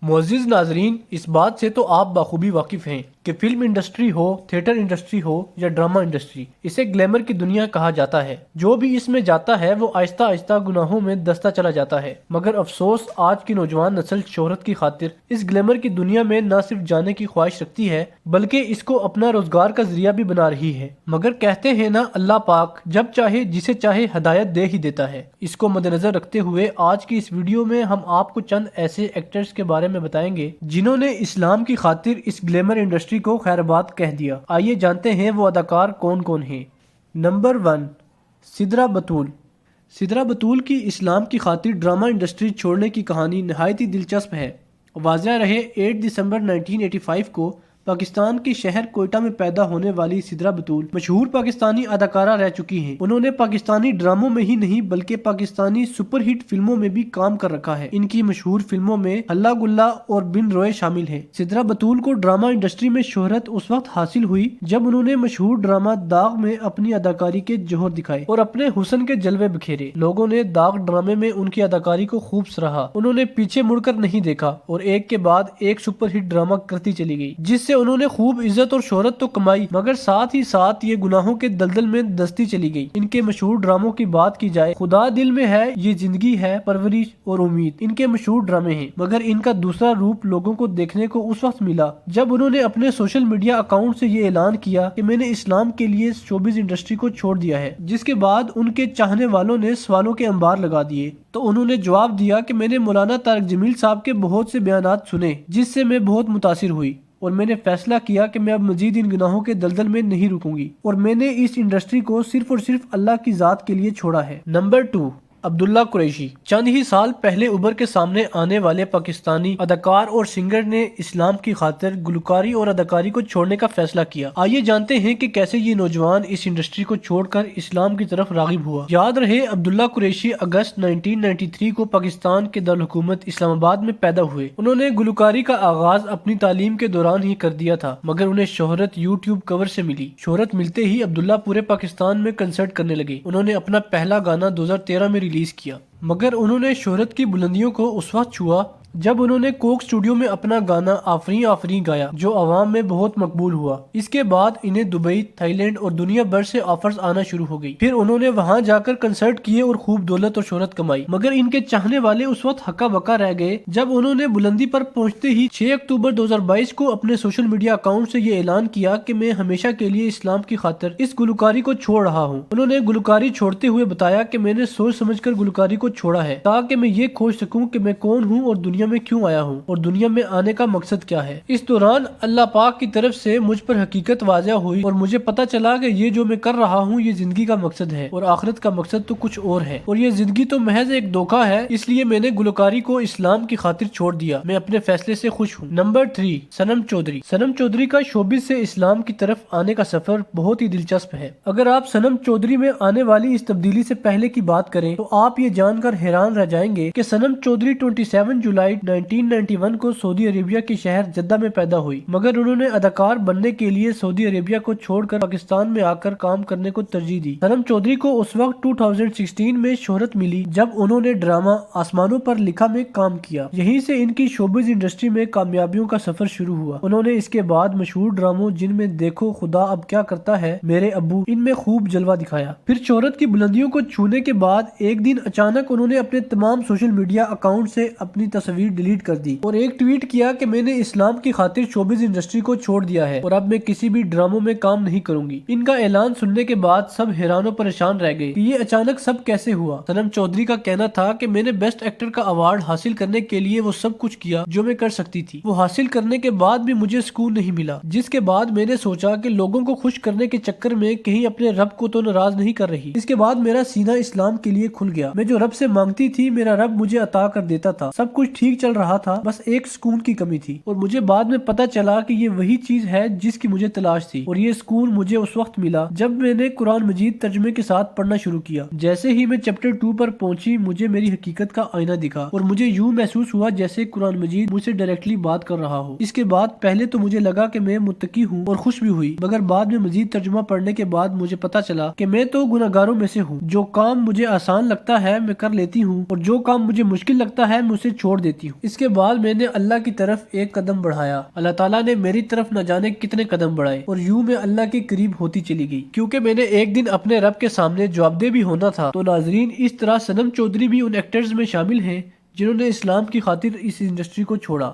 मुअज़्ज़िज़ नाज़रीन, इस बात से तो आप बाखूबी वाकिफ़ हैं कि फिल्म इंडस्ट्री हो, थिएटर इंडस्ट्री हो या ड्रामा इंडस्ट्री, इसे ग्लैमर की दुनिया कहा जाता है। जो भी इसमें जाता है वो आहिस्ता आहिस्ता गुनाहों में दसता चला जाता है। मगर अफसोस, आज की नौजवान नस्ल शोहरत की खातिर इस ग्लैमर की दुनिया में न सिर्फ जाने की ख्वाहिश रखती है बल्कि इसको अपना रोजगार का जरिया भी बना रही है। मगर कहते हैं ना, अल्लाह पाक जब चाहे जिसे चाहे हदायत दे ही देता है। इसको मद्देनजर रखते हुए आज की इस वीडियो में हम आपको चंद ऐसे एक्टर्स के बारे में बताएंगे जिन्होंने इस्लाम की खातिर इस ग्लैमर इंडस्ट्री को खैरबाद कह दिया। आइए जानते हैं वो अदाकार कौन कौन हैं। नंबर 1, सिद्रा बतूल। सिद्रा बतूल की इस्लाम की खातिर ड्रामा इंडस्ट्री छोड़ने की कहानी नहायत ही दिलचस्प है। वाज़ह रहे 8 दिसंबर 1985 को पाकिस्तान के शहर कोयटा में पैदा होने वाली सिद्रा बतूल मशहूर पाकिस्तानी अदाकारा रह चुकी हैं। उन्होंने पाकिस्तानी ड्रामों में ही नहीं बल्कि पाकिस्तानी सुपरहिट फिल्मों में भी काम कर रखा है। इनकी मशहूर फिल्मों में हल्ला गुल्ला और बिन रोए शामिल हैं। सिद्रा बतूल को ड्रामा इंडस्ट्री में शोहरत उस वक्त हासिल हुई जब उन्होंने मशहूर ड्रामा दाग में अपनी अदाकारी के जोहर दिखाए और अपने हुस्न के जलवे बिखेरे। लोगों ने दाग ड्रामे में उनकी अदाकारी को खूब सराहा। उन्होंने पीछे मुड़कर नहीं देखा और एक के बाद एक सुपरहिट ड्रामा करती चली गई, जिससे उन्होंने खूब इज्जत और शोहरत तो कमाई मगर साथ ही साथ ये गुनाहों के दलदल में दस्ती चली गई। इनके मशहूर ड्रामों की बात की जाए, खुदा दिल में है, ये जिंदगी है, परवरिश और उम्मीद इनके मशहूर ड्रामे हैं। मगर इनका दूसरा रूप लोगों को देखने को उस वक्त मिला जब उन्होंने अपने सोशल मीडिया अकाउंट से ये ऐलान किया कि मैंने इस्लाम के लिए शोबिज इंडस्ट्री को छोड़ दिया है। जिसके बाद उनके चाहने वालों ने सवालों के अंबार लगा दिए तो उन्होंने जवाब दिया कि मैंने मौलाना तारिक जमील साहब के बहुत से बयानात सुने जिससे मैं बहुत मुतासिर हुई और मैंने फैसला किया कि मैं अब मजीद इन गुनाहों के दलदल में नहीं रुकूंगी और मैंने इस इंडस्ट्री को सिर्फ और सिर्फ अल्लाह की जात के लिए छोड़ा है। नंबर 2, अब्दुल्ला कुरैशी। चंद ही साल पहले उभर के सामने आने वाले पाकिस्तानी अदाकार और सिंगर ने इस्लाम की खातिर गुलकारी और अदाकारी को छोड़ने का फैसला किया। आइए जानते हैं कि कैसे ये नौजवान इस इंडस्ट्री को छोड़कर इस्लाम की तरफ रागिब हुआ। याद रहे, अब्दुल्ला कुरैशी अगस्त 1993 को पाकिस्तान के दारुल हुकूमत इस्लामाबाद में पैदा हुए। उन्होंने गुलकारी का आगाज अपनी तालीम के दौरान ही कर दिया था मगर उन्हें शोहरत यूट्यूब कवर से मिली। शोहरत मिलते ही अब्दुल्ला पूरे पाकिस्तान में कंसर्ट करने लगे। उन्होंने अपना पहला गाना 2013 में रिलीज किया मगर उन्होंने शोहरत की बुलंदियों को उस वक्त छुआ जब उन्होंने कोक स्टूडियो में अपना गाना आफरी आफरी गाया जो अवाम में बहुत मकबूल हुआ। इसके बाद इन्हें दुबई, थाईलैंड और दुनिया भर से ऑफर्स आना शुरू हो गई। फिर उन्होंने वहां जाकर कंसर्ट किए और खूब दौलत और शोहरत कमाई। मगर इनके चाहने वाले उस वक्त हक्का बक्का रह गए जब उन्होंने बुलंदी पर पहुंचते ही 6 अक्टूबर 2022 को अपने सोशल मीडिया अकाउंट से ये ऐलान किया कि मैं हमेशा के लिए इस्लाम की खातिर इस गुलकारी को छोड़ रहा हूँ। उन्होंने गुलकारी छोड़ते हुए बताया कि मैंने सोच समझकर गुलकारी को छोड़ा है ताकि मैं ये खोज सकूं कि मैं कौन हूँ और दुनिया में क्यों आया हूँ और दुनिया में आने का मकसद क्या है। इस दौरान अल्लाह पाक की तरफ से मुझ पर हकीकत वाज़ह हुई और मुझे पता चला कि ये जो मैं कर रहा हूँ ये जिंदगी का मकसद है और आखिरत का मकसद तो कुछ और है और ये जिंदगी तो महज एक धोखा है। इसलिए मैंने गुलकारी को इस्लाम की खातिर छोड़ दिया। मैं अपने फैसले से खुश हूँ। नंबर 3, सनम चौधरी। सनम चौधरी का शोबिज से इस्लाम की तरफ आने का सफर बहुत ही दिलचस्प है। अगर आप सनम चौधरी में आने वाली इस तब्दीली से पहले की बात करें तो आप ये जानकर हैरान रह जाएंगे कि सनम चौधरी 27 जुलाई 1991 को सऊदी अरेबिया के शहर जद्दा में पैदा हुई मगर उन्होंने अदाकार बनने के लिए सऊदी अरेबिया को छोड़कर पाकिस्तान में आकर काम करने को तरजीह दी। सनम चौधरी को उस वक्त 2016 में शोहरत मिली जब उन्होंने ड्रामा आसमानों पर लिखा में काम किया। यहीं से इनकी शोबिज इंडस्ट्री में कामयाबियों का सफर शुरू हुआ। उन्होंने इसके बाद मशहूर ड्रामों जिनमें देखो खुदा अब क्या करता है, मेरे अब्बू, इनमें खूब जलवा दिखाया। फिर शोहरत की बुलंदियों को छूने के बाद एक दिन अचानक उन्होंने अपने तमाम सोशल मीडिया अकाउंट से अपनी तस्वीर डिलीट कर दी और एक ट्वीट किया कि मैंने इस्लाम की खातिर शोबिज इंडस्ट्री को छोड़ दिया है और अब मैं किसी भी ड्रामों में काम नहीं करूंगी। इनका ऐलान सुनने के बाद सब हैरान और परेशान रह गए कि ये अचानक सब कैसे हुआ। सनम चौधरी का कहना था कि मैंने बेस्ट एक्टर का अवार्ड हासिल करने के लिए वो सब कुछ किया जो मैं कर सकती थी। वो हासिल करने के बाद भी मुझे सुकून नहीं मिला, जिसके बाद मैंने सोचा कि लोगों को खुश करने के चक्कर में कहीं अपने रब को तो नाराज नहीं कर रही। इसके बाद मेरा सीना इस्लाम के लिए खुल गया। मैं जो रब से मांगती थी मेरा रब मुझे अता कर देता था। सब कुछ ठीक चल रहा था, बस एक सुकून की कमी थी और मुझे बाद में पता चला कि ये वही चीज है जिसकी मुझे तलाश थी और ये सुकून मुझे उस वक्त मिला जब मैंने कुरान मजीद तर्जुमे के साथ पढ़ना शुरू किया। जैसे ही मैं चैप्टर 2 पर पहुंची मुझे मेरी हकीकत का आईना दिखा और मुझे यूं महसूस हुआ जैसे कुरान मजीद मुझसे डायरेक्टली बात कर रहा हो। इसके बाद पहले तो मुझे लगा कि मैं मुत्तकी हूँ और खुश भी हुई, मगर बाद में मजीद तर्जुमा पढ़ने के बाद मुझे पता चला कि मैं तो गुनाहगारों में से हूँ। जो काम मुझे आसान लगता है मैं कर लेती हूँ और जो काम मुझे मुश्किल लगता है मैं उसे छोड़ देती دیتی ہوں۔ اس کے بعد میں نے اللہ کی طرف ایک قدم بڑھایا، اللہ تعالیٰ نے میری طرف نہ جانے کتنے قدم بڑھائے، اور یوں میں اللہ کے قریب ہوتی چلی گئی، کیونکہ میں نے ایک دن اپنے رب کے سامنے جواب دہ بھی ہونا تھا۔ تو ناظرین، اس طرح صنم چودھری بھی ان ایکٹرز میں شامل ہیں جنہوں نے اسلام کی خاطر اس انڈسٹری کو چھوڑا۔